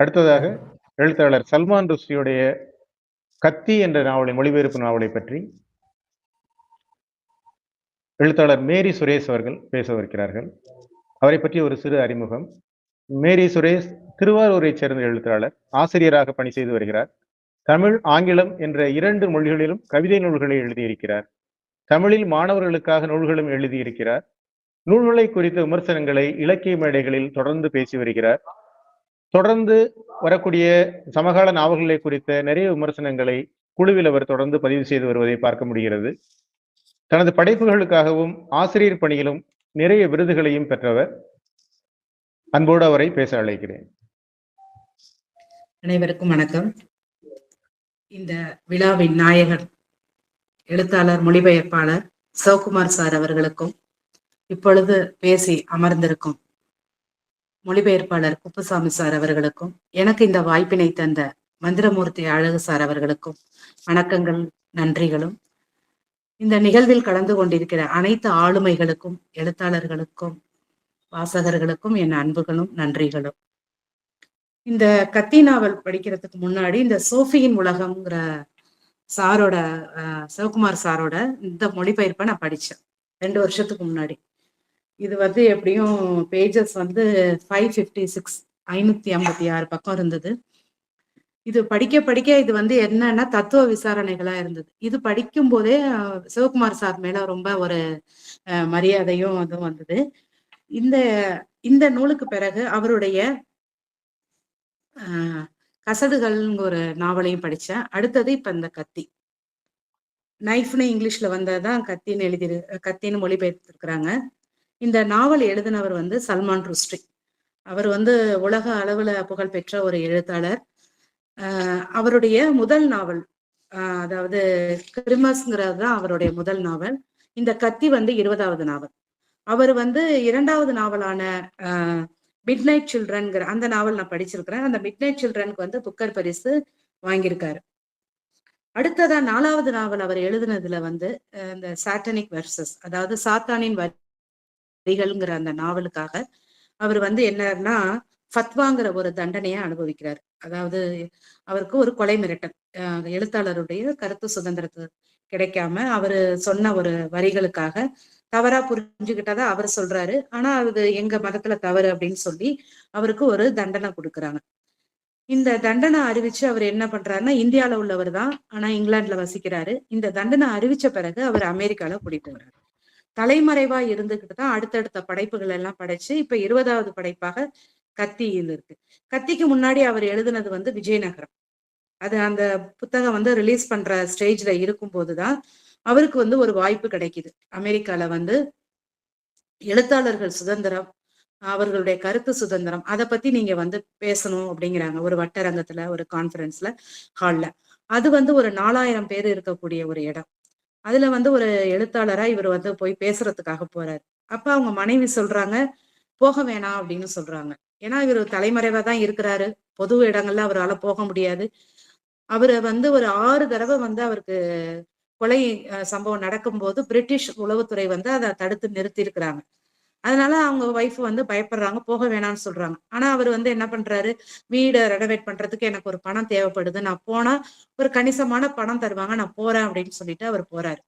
அடுத்ததாக எழுத்தாளர் சல்மான் ருஷ்டியுடைய கத்தி என்ற மொழிபெயர்ப்பு நாவலை பற்றி எழுத்தாளர் மேரி சுரேஷ் அவர்கள் பேசவிருக்கிறார்கள். அவரை பற்றி ஒரு சிறு அறிமுகம். மேரி சுரேஷ் திருவாரூரைச் சேர்ந்த எழுத்தாளர், ஆசிரியராக பணி செய்து வருகிறார். தமிழ், ஆங்கிலம் என்ற 2 மொழிகளிலும் கவிதை நூல்களை எழுதியிருக்கிறார். தமிழில் மாணவர்களுக்காக நூல்களும் எழுதியிருக்கிறார். நூல்களை குறித்த விமர்சனங்களை இலக்கிய மேடைகளில் தொடர்ந்து பேசி வருகிறார். தொடர்ந்து வரக்கூடிய சமகால நாவல்களை குறித்த நிறைய விமர்சனங்களை குழுவில் அவர் தொடர்ந்து பதிவு செய்து வருவதை பார்க்க முடிகிறது. தனது படைப்புகளுக்காகவும் ஆசிரியர் பணியிலும் நிறைய விருதுகளையும் பெற்றவர். அன்போடு அவரை பேச அழைக்கிறேன். அனைவருக்கும் வணக்கம். இந்த விழாவின் நாயகர் எழுத்தாளர், மொழிபெயர்ப்பாளர் சிவகுமார் சார் அவர்களுக்கும், இப்பொழுது பேசி அமர்ந்திருக்கும் மொழிபெயர்ப்பாளர் குப்புசாமி சார் அவர்களுக்கும், எனக்கு இந்த வாய்ப்பினை தந்த மந்திரமூர்த்தி அழகு சார் அவர்களுக்கும் வணக்கங்கள், நன்றிகளும். இந்த நிகழ்வில் கலந்து கொண்டிருக்கிற அனைத்து ஆளுமைகளுக்கும், எழுத்தாளர்களுக்கும், வாசகர்களுக்கும் என் அன்புகளும் நன்றிகளும். இந்த கத்தி நாவல் படிக்கிறதுக்கு முன்னாடி இந்த சோஃபியின் உலகம்ங்கிற சாரோட சிவகுமார் சாரோட இந்த மொழிபெயர்ப்பை நான் படித்தேன் 2 வருஷத்துக்கு முன்னாடி. இது எப்படியும் பேஜஸ் 556 556 பக்கம் இருந்தது. இது படிக்க படிக்க இது என்னன்னா தத்துவ விசாரணைகளா இருந்தது. இது படிக்கும் போதே சிவகுமார் சார் மேல ரொம்ப ஒரு மரியாதையும் அதுவும் வந்தது. இந்த நூலுக்கு பிறகு அவருடைய கசடுகள் ஒரு நாவலையும் படிச்சேன். அடுத்தது இப்ப இந்த கத்தி நைஃப்னு இங்கிலீஷ்ல வந்ததான் கத்தின்னு மொழிபெயர்த்திருக்கிறாங்க. இந்த நாவல் எழுதினவர் சல்மான் ருஷ்டி. அவர் உலக அளவுல புகழ்பெற்ற ஒரு எழுத்தாளர். அவருடைய முதல் நாவல், அதாவது கிறிமஸ்ங்கிறது தான் அவருடைய முதல் நாவல். இந்த கத்தி 20வது நாவல். அவர் 2வது நாவலான மிட் நைட் சில்ட்ரன்ங்கிற அந்த நாவல் நான் படிச்சிருக்கிறேன். அந்த மிட் நைட் சில்ட்ரனுக்கு புக்கர் பரிசு வாங்கியிருக்காரு. அடுத்ததா 4வது நாவல் அவர் எழுதுனதுல இந்த சாட்டனிக் வெர்சஸ், அதாவது சாத்தானின் வரிகள்ங்கிற அந்த நாவலுக்காக அவர் என்னன்னா ஃபத்வாங்கிற ஒரு தண்டனையை அனுபவிக்கிறார். அதாவது அவருக்கு ஒரு கொலை மிரட்டல், எழுத்தாளருடைய கருத்து சுதந்திரத்து கிடைக்காம அவரு சொன்ன ஒரு வரிகளுக்காக தவறா புரிஞ்சுக்கிட்டதா அவர் சொல்றாரு. ஆனா அது எங்க மதத்துல தவறு அப்படின்னு சொல்லி அவருக்கு ஒரு தண்டனை கொடுக்குறாங்க. இந்த தண்டனை அறிவிச்சு அவர் என்ன பண்றாருன்னா, இந்தியால உள்ளவர் தான், ஆனா இங்கிலாந்துல வசிக்கிறாரு. இந்த தண்டனை அறிவிச்ச பிறகு அவர் அமெரிக்கால குடிட்டு வர்றாரு. தலைமறைவா இருந்துகிட்டு தான் அடுத்தடுத்த படைப்புகள் எல்லாம் படைச்சு இப்ப 20வது படைப்பாக கத்தியில் இருக்கு. கத்திக்கு முன்னாடி அவர் எழுதுனது விஜயநகரம். அது அந்த புத்தகம் ரிலீஸ் பண்ற ஸ்டேஜ்ல இருக்கும் போதுதான் அவருக்கு ஒரு வாய்ப்பு கிடைக்குது. அமெரிக்கால எழுத்தாளர்கள் சுதந்திரம், அவர்களுடைய கருத்து சுதந்திரம், அதை பத்தி நீங்க பேசணும் அப்படிங்கிறாங்க ஒரு வட்டரங்கத்துல, ஒரு கான்ஃபரன்ஸ்ல, ஹால்ல. அது ஒரு 4000 பேர் இருக்கக்கூடிய ஒரு இடம். அதுல ஒரு எழுத்தாளரா இவர் போய் பேசுறதுக்காக போறாரு. அப்ப அவங்க மனைவி சொல்றாங்க, போக வேணாம் அப்படின்னு சொல்றாங்க. ஏன்னா இவர் தலைமறைவா தான் இருக்கிறாரு, பொது இடங்கள்ல அவரால் போக முடியாது. அவரு ஒரு 6 தடவை அவருக்கு கொலை சம்பவம் நடக்கும்போது பிரிட்டிஷ் உளவுத்துறை அதை தடுத்து நிறுத்தி இருக்கிறாங்க. அதனால அவங்க ஒய்ஃப் பயப்படுறாங்க, போக வேணாம்னு சொல்றாங்க. ஆனா அவர் என்ன பண்றாரு, வீடை ரெனோவேட் பண்றதுக்கு எனக்கு ஒரு பணம் தேவைப்படுது, நான் போனா ஒரு கணிசமான பணம் தருவாங்க, நான் போறேன் அப்படின்னு சொல்லிட்டு அவர் போறாரு.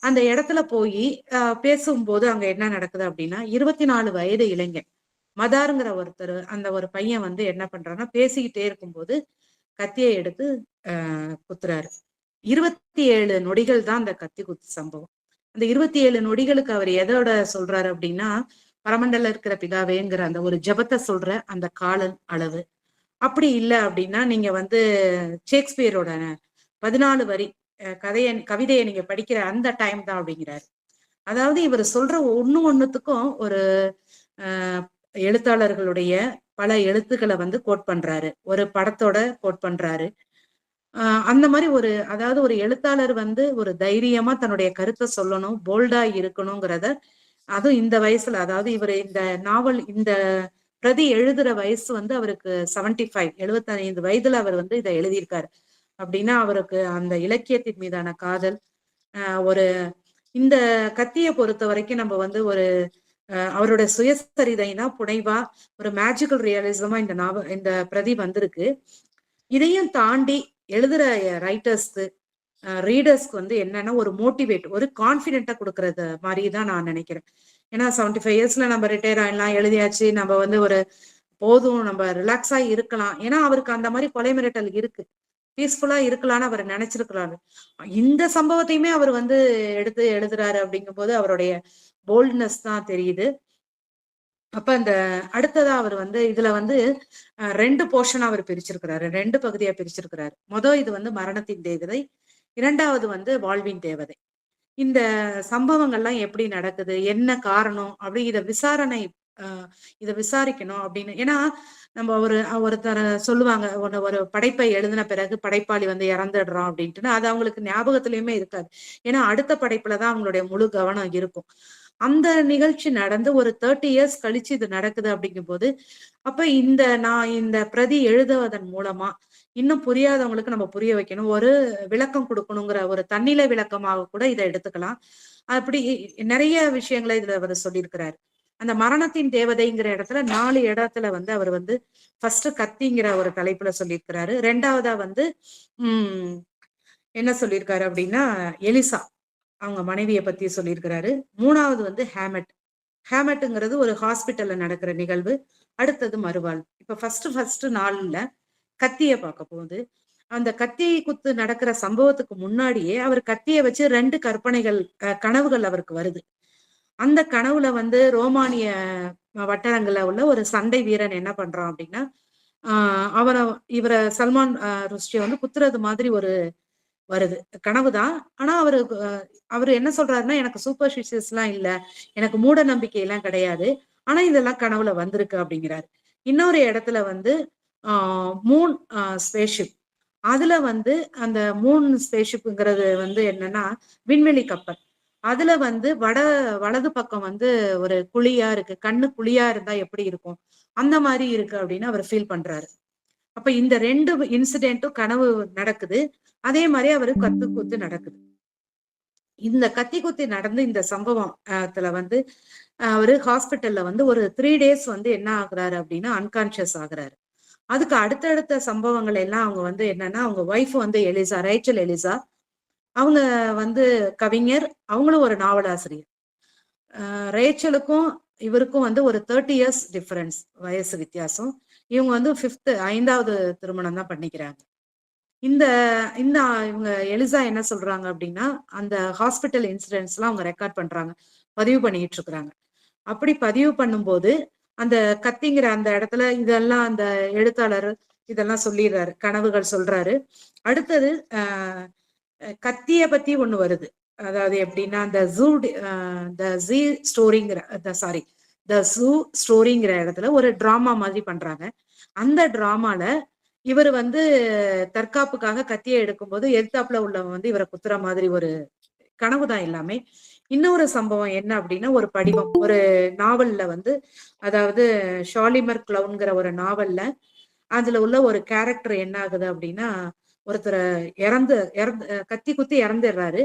அந்த இடத்துல போய் பேசும்போது அங்க என்ன நடக்குது அப்படின்னா, 24 வயது இளைஞன் மதாருங்கிற ஒருத்தர், அந்த ஒரு பையன் என்ன பண்றாங்கன்னா, பேசிக்கிட்டே இருக்கும்போது கத்தியை எடுத்து குத்துறாரு. 27 நொடிகள் தான் அந்த கத்தி குத்து சம்பவம். அந்த 27 நொடிகளுக்கு அவர் எதோட சொல்றாரு அப்படின்னா, பரமண்டல இருக்கிற பிதாவேங்கிற அந்த ஒரு ஜபத்தை சொல்ற அந்த கால அளவு. அப்படி இல்லை அப்படின்னா நீங்க ஷேக்ஸ்பியரோட 14 வரி கவிதையை நீங்க படிக்கிற அந்த டைம் தான் அப்படிங்கிறாரு. அதாவது இவர் சொல்ற ஒண்ணுத்துக்கும் ஒரு எழுத்தாளர்களுடைய பல எழுத்துக்களை கோட் பண்றாரு, ஒரு படத்தோட கோட் பண்றாரு. அந்த மாதிரி அதாவது ஒரு எழுத்தாளர் ஒரு தைரியமா தன்னுடைய கருத்தை சொல்லணும், போல்டா இருக்கணுங்கிறத, அதுவும் இந்த வயசுல, அதாவது இவர் இந்த நாவல் இந்த பிரதி எழுதுற வயசு அவருக்கு 75 75 வயதுல அவர் இதை எழுதியிருக்காரு. அப்படின்னா அவருக்கு அந்த இலக்கியத்தின் மீதான காதல், ஒரு இந்த கத்தியை பொறுத்த வரைக்கும் நம்ம ஒரு அவரோட சுயசரிதைனா புனைவா ஒரு மேஜிக்கல் ரியலிசமா இந்த பிரதி வந்திருக்கு. இதையும் தாண்டி எழுதுற ரைட்டர்ஸ்க்கு ரீடர்ஸ்க்கு வந்து என்னன்னா ஒரு மோட்டிவேட் ஒரு கான்பிடென்ட்டா கொடுக்கறது மாதிரி தான் நான் நினைக்கிறேன். ஏன்னா 75 இயர்ஸ்ல நம்ம ரிட்டையர் ஆயிடலாம், எழுதியாச்சு, நம்ம வந்து ஒரு போதும், நம்ம ரிலாக்ஸா இருக்கலாம். ஏன்னா அவருக்கு அந்த மாதிரி கொலை மிரட்டல் இருக்கு, பீஸ்ஃபுல்லா இருக்கலாம்னு அவர் நினைச்சிருக்கிறாரு. இந்த சம்பவத்தையுமே அவர் வந்து எடுத்து எழுதுறாரு அப்படிங்கும்போது அவருடைய போல்ட்னஸ் தான் தெரியுது. அப்ப அந்த அடுத்ததா அவர் வந்து இதுல வந்து 2 போர்ஷனா அவர் பிரிச்சிருக்கிறாரு, 2 பகுதியா பிரிச்சிருக்கிறாரு. இது வந்து மரணத்தின் தேவதை, 2வது வந்து வாழ்வின் தேவதை. இந்த சம்பவங்கள்லாம் எப்படி நடக்குது, என்ன காரணம் அப்படி இத விசாரிக்கணும் அப்படின்னு. ஏன்னா நம்ம ஒருத்தர் சொல்லுவாங்க, ஒரு படைப்பை எழுதின பிறகு படைப்பாளி வந்து இறந்துடுறான் அப்படின்ட்டு, அது அவங்களுக்கு ஞாபகத்திலயுமே இருக்காது. ஏன்னா அடுத்த படைப்புலதான் அவங்களுடைய முழு கவனம் இருக்கும். அந்த நிகழ்ச்சி நடந்து ஒரு 30 இயர்ஸ் கழிச்சு இது நடக்குது அப்படிங்கும்போது, அப்ப நான் இந்த பிரதி எழுதுவதன் மூலமா இன்னும் புரியாதவங்களுக்கு நம்ம புரிய வைக்கணும், ஒரு விளக்கம் கொடுக்கணுங்கிற ஒரு தன்னிலை விளக்கமாக கூட இதை எடுத்துக்கலாம். அப்படி நிறைய விஷயங்களை இதுல அவர் சொல்லியிருக்கிறாரு. அந்த மரணத்தின் தேவதைங்கிற இடத்துல 4 இடத்துல வந்து அவர் வந்து ஃபர்ஸ்ட் கத்திங்கிற ஒரு தலைப்புல சொல்லியிருக்கிறாரு. 2வதா வந்து என்ன சொல்லியிருக்காரு அப்படின்னா எலிசா அவங்க மனைவியை பத்தி சொல்லியிருக்கிறாரு. 3வது வந்து ஹேமட்ங்கிறது ஒரு ஹாஸ்பிட்டல்ல நடக்கிற நிகழ்வு. அடுத்தது மறுவாழ்வு. இப்ப ஃபர்ஸ்ட் நாள்ல கத்திய பார்க்க போகுது. அந்த கத்தி குத்து நடக்கிற சம்பவத்துக்கு முன்னாடியே அவர் கத்திய வச்சு 2 கனவுகள் அவருக்கு வருது. அந்த கனவுல வந்து ரோமானிய வட்டாரங்கள்ல உள்ள ஒரு சண்டை வீரன் என்ன பண்றான் அப்படின்னா, இவர சல்மான் ருஷ்டியை வந்து குத்துறது மாதிரி ஒரு வருது கனவுதான். ஆனா அவரு என்ன சொல்றாருன்னா, எனக்கு சூப்பர்ஸ்டிஷியஸ் எல்லாம் இல்ல, எனக்கு மூட நம்பிக்கை எல்லாம் கிடையாது, ஆனா இதெல்லாம் கனவுல வந்திருக்கு அப்படிங்கிறாரு. இன்னொரு இடத்துல வந்து மூன் ஸ்பேஸ்ஷிப், அதுல வந்து அந்த மூன் ஸ்பேஸ்ஷிப்ங்கிறது வந்து என்னன்னா விண்வெளி கப்பல். அதுல வந்து வலது பக்கம் வந்து ஒரு குழியா இருக்கு, கண்ணு குழியா இருந்தா எப்படி இருக்கும் அந்த மாதிரி இருக்கு அப்படின்னு அவர் ஃபீல் பண்றாரு. அப்ப இந்த 2 இன்சிடென்ட்டும் கனவு நடக்குது, அதே மாதிரி அவரு கத்தி குத்து நடக்குது. இந்த கத்தி குத்தி நடந்து இந்த சம்பவத்துல வந்து அவரு ஹாஸ்பிட்டல்ல வந்து ஒரு 3 டேஸ் வந்து என்ன ஆகுறாரு அப்படின்னா அன்கான்சியஸ் ஆகுறாரு. அதுக்கு அடுத்தடுத்த சம்பவங்கள் எல்லாம் அவங்க வந்து என்னன்னா, அவங்க ஒய்ஃப் வந்து ரேச்சல் எலிசா, அவங்க வந்து கவிஞர், அவங்களும் ஒரு நாவலாசிரியர். ரேச்சலுக்கும் இவருக்கும் வந்து ஒரு 30 இயர்ஸ் டிஃபரன்ஸ், வயசு வித்தியாசம். இவங்க வந்து 5வது திருமணம் தான் பண்ணிக்கிறாங்க. இந்த இவங்க எலிசா என்ன சொல்றாங்க அப்படின்னா, அந்த ஹாஸ்பிட்டல் இன்சிடென்ட்ஸ் எல்லாம் அவங்க ரெக்கார்ட் பண்றாங்க, பதிவு பண்ணிட்டு இருக்கிறாங்க. அப்படி பதிவு பண்ணும்போது அந்த கத்திங்கிற அந்த இடத்துல இதெல்லாம் அந்த எழுத்தாளர் இதெல்லாம் சொல்லிடுறாரு, கனவுகள் சொல்றாரு. அடுத்தது கத்திய பத்தி ஒண்ணு வருது. அதாவது எப்படின்னா அந்த ஜூ ஸ்டோரிங்கிற இடத்துல ஒரு டிராமா மாதிரி பண்றாங்க. அந்த டிராமால இவர் வந்து தற்காப்புக்காக கத்தியை எடுக்கும்போது எதிர்த்தாப்புல உள்ளவங்க வந்து இவரை குத்துற மாதிரி ஒரு கனவு தான் எல்லாமே. இன்னொரு சம்பவம் என்ன அப்படின்னா, ஒரு படிவம், ஒரு நாவல்ல வந்து, அதாவது ஷாலிமர் கிளவுன்கிற ஒரு நாவல்ல அதுல உள்ள ஒரு கேரக்டர் என்ன ஆகுது அப்படின்னா, ஒருத்தரை கத்தி குத்தி இறந்துடுறாரு.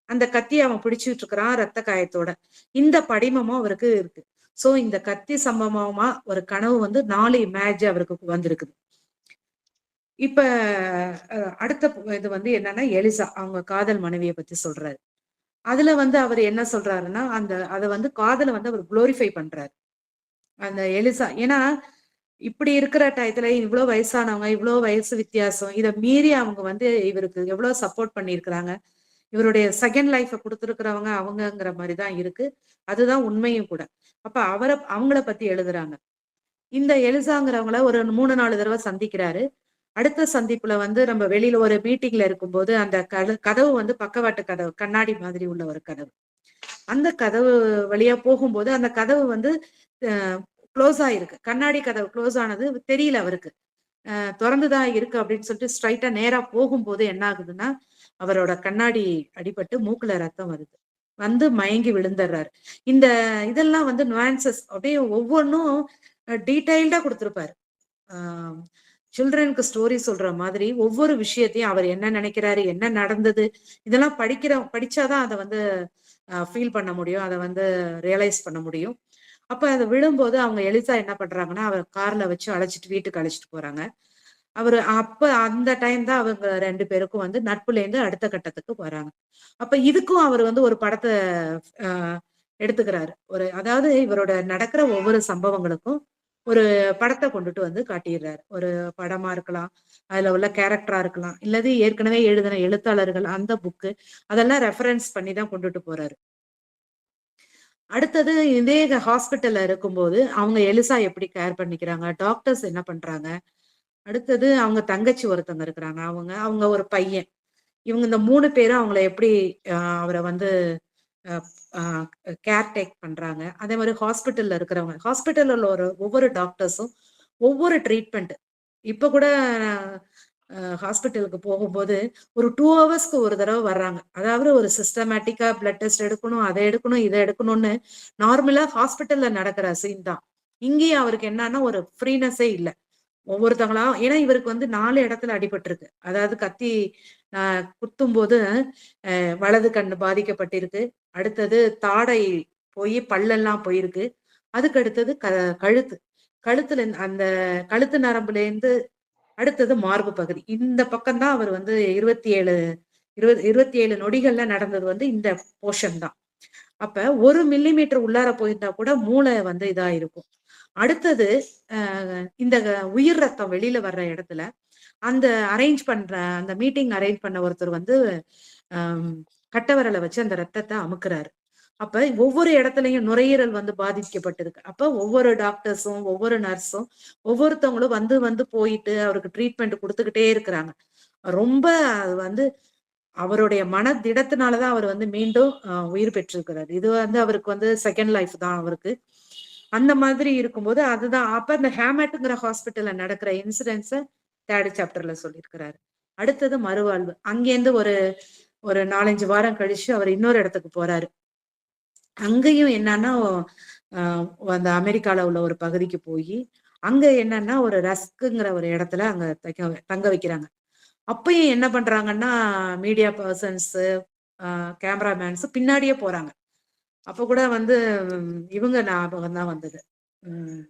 அந்த கத்தியை அவன் பிடிச்சிட்டு இருக்கிறான் ரத்த காயத்தோட. இந்த படிமமும் அவருக்கு இருக்கு. சோ இந்த கத்தி சம்பவமா ஒரு கனவு வந்து 4 இமேஜ் அவருக்கு வந்திருக்குது. இப்ப அடுத்த இது வந்து என்னன்னா எலிசா அவங்க காதல் மனைவியை பத்தி சொல்றாரு. அதுல வந்து அவர் என்ன சொல்றாருன்னா, அதை வந்து காதலை வந்து அவர் குளோரிஃபை பண்றாரு அந்த எலிசா. ஏன்னா இப்படி இருக்கிற டயத்துல இவ்வளவு வயசானவங்க, இவ்வளவு வயசு வித்தியாசம், இதை மீறி அவங்க வந்து இவருக்கு எவ்வளவு சப்போர்ட் பண்ணியிருக்கிறாங்க, இவருடைய செகண்ட் லைஃப கொடுத்துருக்கிறவங்க அவங்கங்கிற மாதிரிதான் இருக்கு. அதுதான் உண்மையும் கூட. அப்ப அவங்கள பத்தி எழுதுறாங்க. இந்த எலிசாங்கிறவங்கள ஒரு 3-4 தடவை சந்திக்கிறாரு. அடுத்த சந்திப்புல வந்து நம்ம வெளியில ஒரு மீட்டிங்ல இருக்கும்போது அந்த கதவு வந்து பக்கவாட்டு கதவு, கண்ணாடி மாதிரி உள்ள ஒரு கதவு. அந்த கதவு வழியா போகும்போது அந்த கதவு வந்து க்ளோஸ் ஆயிருக்கு. கண்ணாடி கதவு க்ளோஸ் ஆனது தெரியல அவருக்கு, திறந்துதான் இருக்கு அப்படின்னு சொல்லிட்டு ஸ்ட்ரைட்டா நேரா போகும்போது என்ன ஆகுதுன்னா, அவரோட கண்ணாடி அடிபட்டு மூக்குல ரத்தம் வருது, வந்து மயங்கி விழுந்துடுறாரு. இதெல்லாம் வந்து நுவான்சஸ் அப்படியே ஒவ்வொன்றும் டீடைல்டா கொடுத்திருப்பாரு. சில்ட்ரனுக்கு ஸ்டோரி சொல்ற மாதிரி ஒவ்வொரு விஷயத்தையும் அவர் என்ன நினைக்கிறாரு, என்ன நடந்தது, இதெல்லாம் படிச்சாதான் அதை வந்து ஃபீல் பண்ண முடியும், அதை வந்து ரியலைஸ் பண்ண முடியும். அப்ப அது விழும்போது அவங்க எலிசா என்ன பண்றாங்கன்னா, அவர் கார்ல வச்சு அழைச்சிட்டு வீட்டுக்கு அழைச்சிட்டு போறாங்க. அவரு அப்ப அந்த டைம் தான் அவங்க 2 பேருக்கும் வந்து நட்புலேருந்து அடுத்த கட்டத்துக்கு வராங்க. அப்ப இதுக்கும் அவர் வந்து ஒரு படத்த அ எடுத்துக்கிறாரு. அதாவது இவரோட நடக்கிற ஒவ்வொரு சம்பவங்களுக்கும் ஒரு படத்த கொண்டுட்டு வந்து காட்டிர்றாரு. ஒரு படமா இருக்கலாம், அதுல உள்ள கேரக்டரா இருக்கலாம், இல்லது ஏற்கனவே எழுதின எழுத்தாளர்கள் அந்த புக்கு, அதெல்லாம் ரெஃபரன்ஸ் பண்ணி தான் கொண்டுட்டு போறாரு. அடுத்தது இதே ஹாஸ்பிட்டல்ல இருக்கும்போது, அவங்க எலிசா எப்படி கேர் பண்ணிக்கிறாங்க? டாக்டர்ஸ் என்ன பண்றாங்க? அடுத்தது அவங்க தங்கச்சி ஒருத்தவங்க இருக்கிறாங்க. அவங்க ஒரு பையன். இவங்க இந்த 3 பேரும் அவங்கள எப்படி அவர வந்து அ ஆ கேர் டேக் பண்றாங்க. அதே மாரி ஹாஸ்பிட்டல்ல இருக்கிறவங்க. ஹாஸ்பிட்டல்ல உள்ள ஒவ்வொரு டாக்டர்ஸும் ஒவ்வொரு ட்ரீட்மெண்ட். இப்ப கூட ஹாஸ்பிட்டலுக்கு போகும்போது ஒரு 2 ஹவர்ஸ்க்கு ஒரு தடவ வர்றாங்க. அதாவது ஒரு சிஸ்டமேட்டிக்கா பிளட் டெஸ்ட் எடுக்கணும், அத எடுக்கணும், இத எடுக்கணும்னு நார்மலா ஹாஸ்பிட்டல்ல நடக்கிற சீன் தான். இங்கேயும் அவருக்கு என்னன்னா ஒரு ஃப்ரீனஸே இல்ல. ஒவ்வொருத்தங்களா ஏன்னா இவருக்கு வந்து 4 இடத்துல அடிபட்டிருக்கு. அதாவது கத்தி அ குத்தும்போது வலது கண்ணு பாதிக்கப்பட்டிருக்கு. அடுத்தது தாடை போயி பல்லெல்லாம் போயிருக்கு. அதுக்கு அடுத்தது கழுத்து. அந்த கழுத்து நரம்புலேருந்து அடுத்தது மார்பு பகுதி. இந்த பக்கம் தான் அவர் வந்து 27 நொடிகள்ல நடந்தது வந்து இந்த போர்ஷன் தான். அப்ப 1 மில்லிமீட்டர் உள்ளார போயிருந்தா கூட மூளை வந்து இதா இருக்கும். அடுத்தது அ இந்த உயிர் ரத்தம் வெளியில வர்ற இடத்துல, அந்த அந்த மீட்டிங் அரேஞ்ச் பண்ண ஒருத்தர் வந்து அம் கட்ட விரல வச்சு அந்த ரத்தத்த அமுக்குறாரு. அப்ப ஒவ்வொரு இடத்துலயும் நுரையீரல் வந்து பாதிக்கப்பட்டிருக்கு. அப்ப ஒவ்வொரு டாக்டர்ஸும், ஒவ்வொரு நர்ஸும், ஒவ்வொருத்தவங்களும் வந்து வந்து போயிட்டு அவருக்கு ட்ரீட்மெண்ட் குடுத்துக்கிட்டே இருக்கிறாங்க. ரொம்ப அது வந்து அவருடைய மனதிடத்தினால தான் அவர் வந்து மீண்டும் உயிர் பெற்றிருக்கிறாரு. இது வந்து அவருக்கு வந்து செகண்ட் லைஃப் தான் அவருக்கு. அந்த மாதிரி இருக்கும்போது அதுதான் அப்ப அந்த ஹேமட்ங்கிற ஹாஸ்பிட்டல்ல நடக்கிற இன்சிடென்ட்ஸ 3 சாப்டர்ல சொல்லியிருக்கிறாரு. அடுத்தது மறுவாழ்வு. அங்கேருந்து ஒரு ஒரு 4, 5 வாரம் கழிச்சு அவர் இன்னொரு இடத்துக்கு போறாரு. அங்கேயும் என்னன்னா, அ அந்த அமெரிக்கால உள்ள ஒரு பகுதிக்கு போயி, அங்க என்னன்னா ஒரு ரஸ்க்குங்கிற ஒரு இடத்துல அங்க தங்க வைக்கிறாங்க. அப்பயும் என்ன பண்றாங்கன்னா, மீடியா பெர்சன்ஸு, அ கேமராமேன்ஸ் பின்னாடியே போறாங்க. அப்ப கூட வந்து இவங்க ஞாபகம் தான் வந்தது. ம்.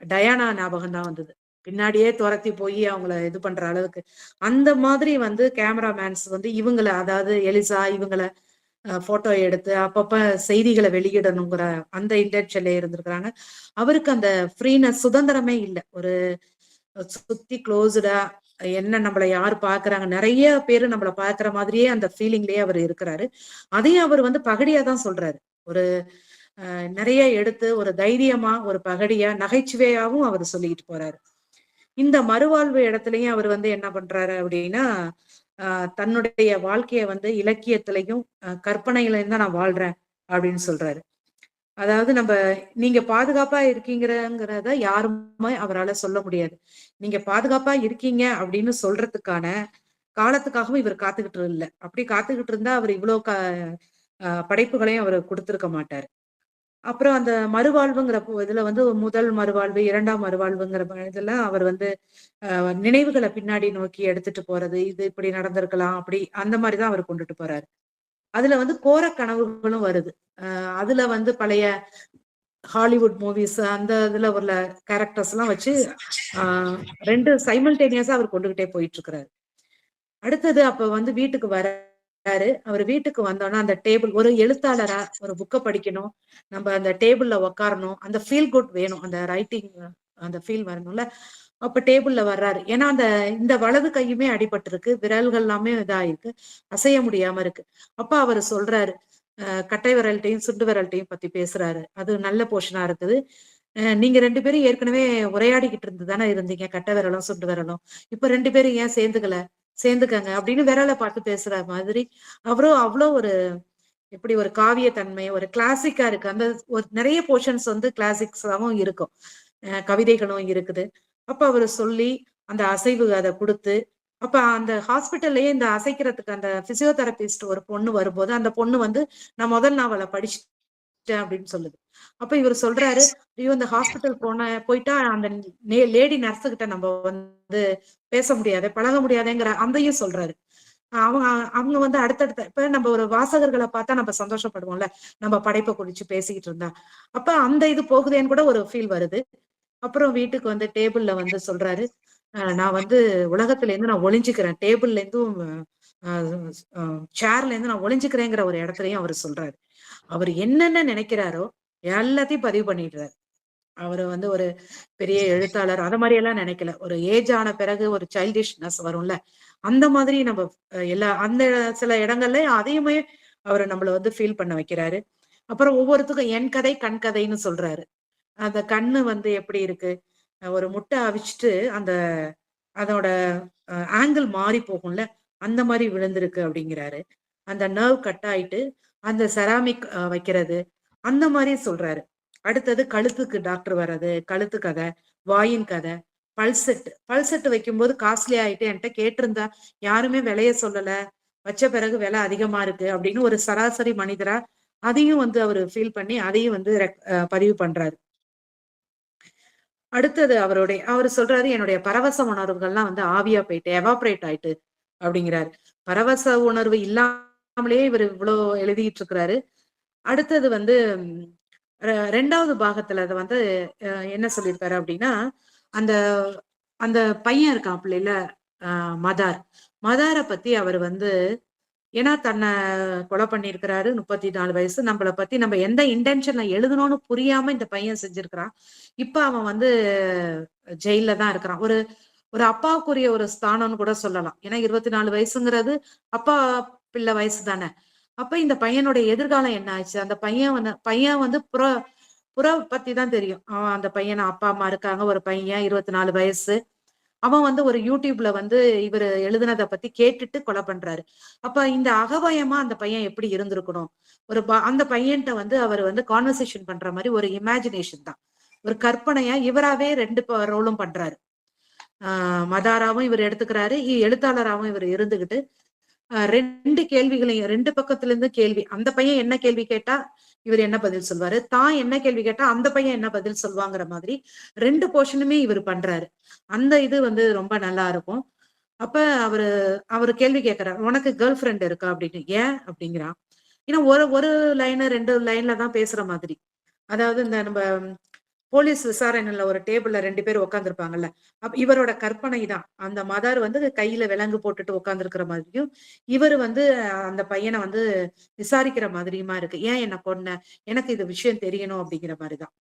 டயானா ஞாபகம் தான் வந்தது. பின்னாடியே தொரத்தி போயி அவங்கள இது பண்ற அளவுக்கு. அந்த மாதிரி வந்து கேமராமேன்ஸ் வந்து இவங்கள அதாவது எலிசா இவங்கள ஃபோட்டோ எடுத்து அப்பப்ப செய்திகள வெளியிடணுங்கிற அந்த இன்டென்ஷன்ல இருந்திருக்கிறாங்க. அவருக்கு அந்த ஃப்ரீனஸ் சுதந்திரமே இல்ல. ஒரு சுத்தி க்ளோஸ்டா என்ன நம்மள யார் பார்க்குறாங்க, நெறைய பேரு நம்மள பார்க்குற மாதிரியே அந்த ஃபீலிங்லயே அவரு இருக்கிறாரு. அதையும் அவர் வந்து பகடியா தான் சொல்றாரு. ஒரு நெறைய எடுத்து ஒரு தைரியமா, ஒரு பகடியா, நகைச்சுவையாவும் அவரு சொல்லிட்டு போறாரு. இந்த மறுவாழ்வு இடத்துலயும் அவர் வந்து என்ன பண்றாரு அப்படின்னா, அ தன்னுடைய வாழ்க்கைய வந்து இலக்கியத்திலயும், கற்பனையிலயும் தான் நான் வாழ்றேன் அப்படின்னு சொல்றாரு. அதாவது நீங்க பாதுகாப்பா இருக்கீங்கங்கிறத யாருமே அவரால சொல்ல முடியாது. நீங்க பாதுகாப்பா இருக்கீங்க அப்படின்னு சொல்றதுக்கான காலத்துக்காகவும் இவர் காத்துக்கிட்டு இல்ல. அப்படி காத்துக்கிட்டு இருந்தா அவர் இவ்ளோ படைப்புகளையும் அவரு குடுத்திருக்க மாட்டாரு. அப்புறம் அந்த மறுவாழ்வுங்கிற இதுல வந்து முதல் மறுவாழ்வு, 2ஆம் மறுவாழ்வுங்கிற இதெல்லாம் அவர் வந்து நினைவுகள பின்னாடி நோக்கி எடுத்துட்டு போறது. இது இப்படி நடந்திருக்கலாம், அப்படி அந்த மாரி தான் அவர் கொண்டுட்டு போறாரு. அதுல வந்து கோர கனவுகளும் வருது. அதுல வந்து பழைய ஹாலிவுட் மூவிஸ் அந்த இதுல உள்ள கேரக்டர்ஸ்லாம் வச்சு ஆ 2 சைமல்டேனியஸா அவர் கொண்டுகிட்டே போயிட்டு இருக்கிறாரு. அடுத்தது அப்ப வந்து வீட்டுக்கு வராரு. அவரு வீட்டுக்கு வந்தோனே அந்த டேபிள் ஒரு எழுத்தாளரா ஒரு புக்க படிக்கணும். நம்ம அந்த டேபிள்ல உட்காரணும். அந்த ஃபீல் குட் வேணும். அந்த ரைட்டிங் அந்த ஃபீல் வரணும்ல. அப்ப டேபிள்ல வர்றாரு. ஏன்னா இந்த வலது கையுமே அடிபட்டிருக்கு. விரல்கள் எல்லாமே இதாயிருக்கு. அசைய முடியாம இருக்கு. அப்ப அவரு சொல்றாரு. கட்டை விரல்ட்டயும், சுண்டு விரல்ட்டயும் பத்தி பேசுறாரு. அது நல்ல போர்ஷனா இருக்குது. நீங்க 2 பேரும் ஏற்கனவே உரையாடிக்கிட்டு இருந்து தானே இருந்தீங்க. கட்டை விரலும், சுண்டு விரலும். இப்ப 2 பேரும் ஏன் சேர்ந்துக்கல? சேர்ந்துக்கங்க அப்படின்னு விரல பார்த்து பேசுற மாதிரி, அவரும் அவ்ளோ ஒரு எப்படி ஒரு காவிய தன்மை, ஒரு கிளாசிக்கா இருக்கு. அந்த ஒரு நெறைய போர்ஷன்ஸ் வந்து கிளாசிக்ஸாவும் இருக்கும். கவிதைகளும் இருக்குது. அப்ப அவரு சொல்லி, அந்த அசைவு அத குடுத்து, அப்ப அந்த ஹாஸ்பிட்டல்லயே இந்த அசைக்கிறதுக்கு அந்த பிசியோதெரபிஸ்ட் ஒரு பொண்ணு வரும்போது, அந்த பொண்ணு வந்து, "நான் முதல் நாவல படிச்சுட்டேன்" அப்படின்னு சொல்லுது. அப்ப இவரு சொல்றாரு, "ஐயோ! இந்த ஹாஸ்பிட்டல் போயிட்டா அந்த லேடி நர்ஸ் கிட்ட நம்ம வந்து பேச முடியாதே, பழக முடியாதேங்கிற" அதையும் சொல்றாரு. அவங்க அவங்க வந்து அடுத்தடுத்த இப்ப நம்ம ஒரு வாசகர்களை பார்த்தா நம்ம சந்தோஷப்படுவோம்ல, நம்ம படைப்பை குறிச்சு பேசிக்கிட்டு இருந்தா. அப்ப அந்த இது போகுதேன்னு கூட ஒரு ஃபீல் வருது. அப்புறம் வீட்டுக்கு வந்து டேபிள்ல வந்து சொல்றாரு, நான் வந்து உலகத்துல இருந்து நான் ஒளிஞ்சுக்கிறேன். டேபிள்ல இருந்தும் சேர்ல இருந்து நான் ஒளிஞ்சுக்கிறேங்கிற ஒரு இடத்துலயும் அவரு சொல்றாரு. அவர் என்னென்ன நினைக்கிறாரோ எல்லாத்தையும் பதிவு பண்ணிடுறாரு. அவரு வந்து ஒரு பெரிய எழுத்தாளர் அத மாரி எல்லாம் நினைக்கல. ஒரு ஏஜ் ஆன பிறகு ஒரு சைல்டிஷ்னஸ் வரும்ல. அந்த மாதிரி நம்ம எல்லா அந்த சில இடங்கள்ல அதையுமே அவரு நம்மள வந்து ஃபீல் பண்ண வைக்கிறாரு. அப்புறம் ஒவ்வொருத்துக்கும் என் கதை, கண் கதைன்னு சொல்றாரு. அந்த கண்ணு வந்து எப்படி இருக்கு? ஒரு முட்டை அவிச்சுட்டு அந்த அதோட ஆங்கிள் மாறி போகும்ல. அந்த மாரி விழுந்திருக்கு அப்படிங்கிறாரு. அந்த நர்வ் கட் ஆயிட்டு, அந்த செராமிக் வைக்கிறது. அந்த மாரி சொல்றாரு. அடுத்தது கழுத்துக்கு டாக்டர் வர்றது, கழுத்து கதை, வாயின் கதை, பல்செட். பல்செட் வைக்கும்போது காஸ்ட்லி ஆயிட்டு என்ட்ட கேட்டிருந்தா, யாருமே விலைய சொல்லல. வச்ச பிறகு விலை அதிகமா இருக்கு அப்படின்னு ஒரு சராசரி மனிதரா, அதையும் வந்து அவரு ஃபீல் பண்ணி, அதையும் வந்து பதிவு பண்றாரு. அடுத்தது அவரு சொல்றாரு, என்னுடைய பரவச உணர்வுகள்லாம் வந்து ஆவியா போயிட்டு, எவாப்ரேட் ஆயிட்டு அப்படிங்கிறாரு. பரவச உணர்வு இல்லாமலே இவரு இவ்ளோ எழுதிட்டு இருக்கிறாரு. அடுத்தது வந்து 2வது பாகத்துல அத வந்து என்ன சொல்லியிருக்காரு அப்படின்னா, அந்த அந்த பையன் இருக்காப்புலைல மதார். மதார பத்தி அவரு வந்து ஏன்னா தன்னை கொலை பண்ணியிருக்கிறாரு. 34 வயசு. நம்மள பத்தி நம்ம எந்த இன்டென்ஷன்ல எழுதணும்னு புரியாம இந்த பையன் செஞ்சிருக்கிறான். இப்ப அவன் வந்து ஜெயில்ல தான் இருக்கிறான். ஒரு ஒரு அப்பாவுக்குரிய ஒரு ஸ்தானம்னு கூட சொல்லலாம். ஏன்னா 24 வயசுங்கிறது அப்பா பிள்ளை வயசு தானே. அப்ப இந்த பையனுடைய எதிர்காலம் என்ன ஆச்சு? அந்த பையன் வந்து புற பத்தி தான் தெரியும். அவன் அந்த பையன் அப்பா, அம்மா இருக்காங்க. ஒரு பையன் 24 வயசு. அவன் வந்து ஒரு யூடியூப்ல வந்து இவரு எழுதுனத பத்தி கேட்டுட்டு கொலை பண்றாரு. அப்ப இந்த அகவயமா அந்த பையன் எப்படி இருந்திருக்கணும்? அந்த பையன்ட்ட வந்து அவர் வந்து கான்வர்சேஷன் பண்ற மாரி ஒரு இமேஜினேஷன் தான். ஒரு கற்பனையா இவராவே 2 ரோலும் பண்றாரு. மதாராவும் இவர் எடுத்துக்கிறாரு. எழுத்தாளராவும் இவர் இருந்துகிட்டு 2 கேள்விகளையும் 2 பக்கத்துல இருந்து கேள்வி. அந்த பையன் என்ன கேள்வி கேட்டா, இவர் என்ன பதில் சொல்வாரு. தான் என்ன கேள்வி கேட்டா, அந்த பையன் என்ன பதில் சொல்வாங்கிற மாதிரி 2 போர்ஷனுமே இவர் பண்றாரு. அந்த இது வந்து ரொம்ப நல்லா இருக்கும். அப்ப அவரு அவரு கேள்வி கேட்கிறார். "உனக்கு கேர்ள் ஃபிரெண்ட் இருக்கா?" அப்படின்னு. "ஏன்?" அப்படிங்கிறான். ஏன்னா ஒரு ஒரு லைன் 2 லைன்ல தான் பேசுற மாதிரி. அதாவது இந்த நம்ம போலீஸ் விசாரணையில ஒரு டேபிள்ல 2 பேர் உட்கார்ந்திருப்பாங்கல்ல. இவரோட கற்பனை தான். அந்த மதர் வந்து கையில விலங்கு போட்டுட்டு உட்கார்ந்திருக்கிற மாதிரியும், இவரு வந்து அந்த பையன வந்து விசாரிக்கிற மாதிரியுமா இருக்கு. "ஏன் என்ன கொன்ன? எனக்கு இது விஷயம் தெரியணும்." அப்படிங்கிற மாரி தான்.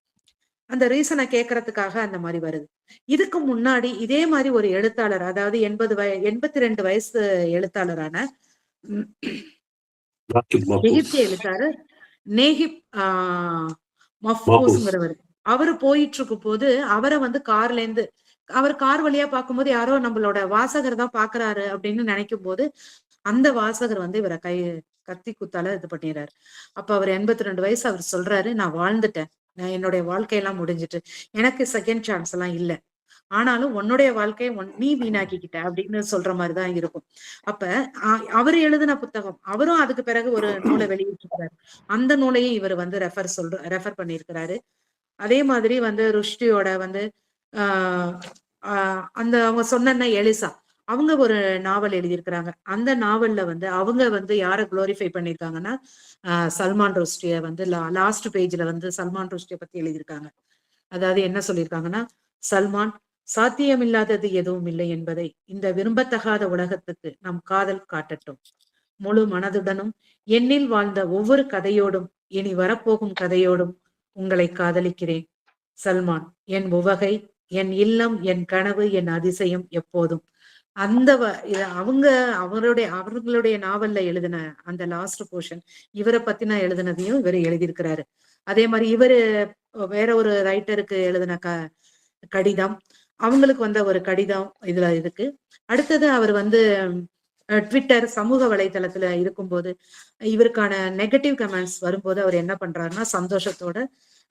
அந்த ரீசன கேட்கறதுக்காக அந்த மாரி வருது. இதுக்கு முன்னாடி இதே மாரி ஒரு எழுத்தாளர், அதாவது 82 வயசு எழுத்தாளரான ம் எகிப்திய எழுத்தாளர் நேகிப் மாபூஸ். மஃபூஸ்ங்கிறவரு. அவரு போயிட்டுருக்கும்போது, அவர வந்து கார்லேருந்து அவர் கார் வழியா பார்க்கும்போது, யாரோ நம்மளோட வாசகர் தான் பார்க்குறாரு அப்படின்னு நெனைக்கும்போது, அந்த வாசகர் வந்து இவர கத்தி குத்தால இது பண்ணிறாரு. அப்ப அவர் 82 வயசு அவர் சொல்றாரு, "நான் வாழ்ந்துட்டேன். என்னுடைய வாழ்க்கையெல்லாம் முடிஞ்சுட்டு. எனக்கு செகண்ட் சான்ஸ் எல்லாம் இல்ல. ஆனாலும் உன்னுடைய வாழ்க்கைய நீ வீணாக்கிக்கிட்ட" அப்படின்னு சொல்ற மாரி தான் இருக்கும். அப்ப அ அவரு எழுதின புத்தகம். அவரும் அதுக்கு பிறகு ஒரு நூல வெளியிட்டிருக்கிறாரு. அந்த நூலையும் இவரு வந்து ரெஃபர் பண்ணியிருக்கிறாரு. அதே மாதிரி வந்து ருஷ்டியோட வந்து ஆ ஆ அந்த அவங்க சொன்னேன்ன எலிசா. அவங்க ஒரு நாவல் எழுதியிருக்கிறாங்க. அந்த நாவல்ல வந்து அவங்க வந்து யார குளோரிஃபை பண்ணியிருக்காங்கன்னா, சல்மான் ருஷ்டிய வந்து லாஸ்ட் பேஜ்ல வந்து சல்மான் ருஷ்டிய பத்தி எழுதியிருக்காங்க. அதாவது என்ன சொல்லியிருக்காங்கன்னா, "சல்மான், சாத்தியமில்லாதது எதுவும் இல்லை என்பதை இந்த விரும்பத்தகாத உலகத்துக்கு நம் காதல் காட்டட்டும். முழு மனதுடனும் என்னில் வாழ்ந்த ஒவ்வொரு கதையோடும் இனி வரப்போகும் கதையோடும் உங்களை காதலிக்கிறேன். சல்மான், என் உவகை, என் இல்லம், என் கனவு, என் அதிசயம் எப்போதும்." அந்த அவர்களுடைய நாவல்ல எழுதின அந்த லாஸ்ட் போர்ஷன் இவர பத்தின எழுதினதையும் இவரு எழுதியிருக்கிறாரு. அதே மாரி இவரு வேற ஒரு ரைட்டருக்கு எழுதின கடிதம், அவங்களுக்கு வந்த ஒரு கடிதம் இதுல இருக்கு. அடுத்தது அவர் வந்து ட்விட்டர் சமூக வலைதளத்துல இருக்கும்போது, இவருக்கான நெகட்டிவ் கமெண்ட்ஸ் வரும்போது அவர் என்ன பண்றாருன்னா, சந்தோஷத்தோட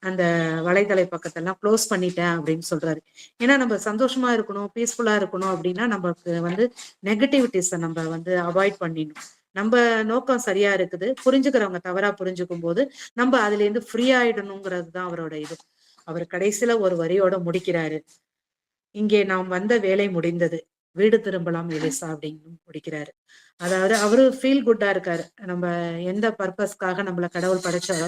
அந்த வலைதள பக்கத்தெல்லாம் க்ளோஸ் பண்ணிட்டேன் அப்படின்னு சொல்றாரு. ஏன்னா நம்ம சந்தோஷமா இருக்கணும், பீஸ்ஃபுல்லா இருக்கணும் அப்படின்னா நமக்கு வந்து நெகட்டிவிட்டிஸ நம்ம வந்து அவாய்ட் பண்ணிடணும். நம்ம நோக்கம் சரியா இருக்குது. புரிஞ்சுக்கிறவங்க தவறா புரிஞ்சுக்கும் போது, நம்ம அதுல இருந்து ஃப்ரீ ஆயிடணுங்கிறது தான் அவரோட இது. அவர் கடைசியில ஒரு வரியோட முடிக்கிறாரு. "இங்கே நாம் வந்த வேலை முடிந்தது. வீடு திரும்பலாம் எலிசா அப்படின்னு முடிக்கிறாரு. அதாவது அவரு ஃபீல் குட்டா இருக்காரு. நம்ம எந்த பர்பஸ்க்காக நம்மள கடவுள் படைச்சாரோ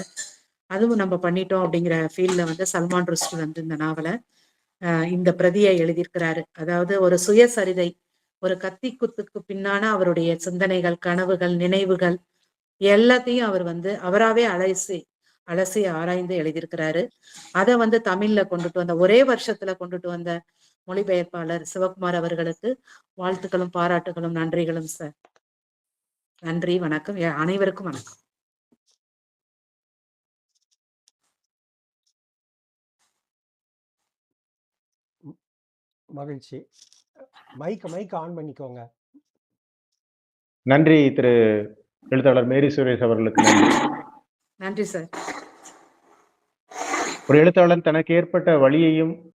அதுவும் நம்ம பண்ணிட்டோம் அப்படிங்கிற ஃபீல்ல வந்து சல்மான் ருஷ்டி வந்து இந்த நாவலை இந்த பிரதியை எழுதியிருக்கிறாரு. அதாவது ஒரு சுயசரிதை, ஒரு கத்தி குத்துக்கு பின்னான அவருடைய சிந்தனைகள், கனவுகள், நினைவுகள் எல்லாத்தையும் அவர் வந்து அவராவே அலசி ஆராய்ந்து எழுதியிருக்கிறாரு. அதை வந்து தமிழ்ல கொண்டுட்டு வந்த ஒரே வருஷத்துல கொண்டுட்டு வந்த மொழிபெயர்ப்பாளர் சிவகுமார் அவர்களுக்கு வாழ்த்துக்களும் பாராட்டுகளும் நன்றிகளும் சார். நன்றி, வணக்கம். அனைவருக்கும் வணக்கம். மகிழ்ச்சி. மைக் ஆன் பண்ணிக்கோங்க. நன்றி திரு எழுத்தாளர் மேரி சுரேஷ் அவர்களுக்கு நன்றி. நன்றி சார். ஒரு எழுத்தாளர் தனக்கு ஏற்பட்ட வழியையும்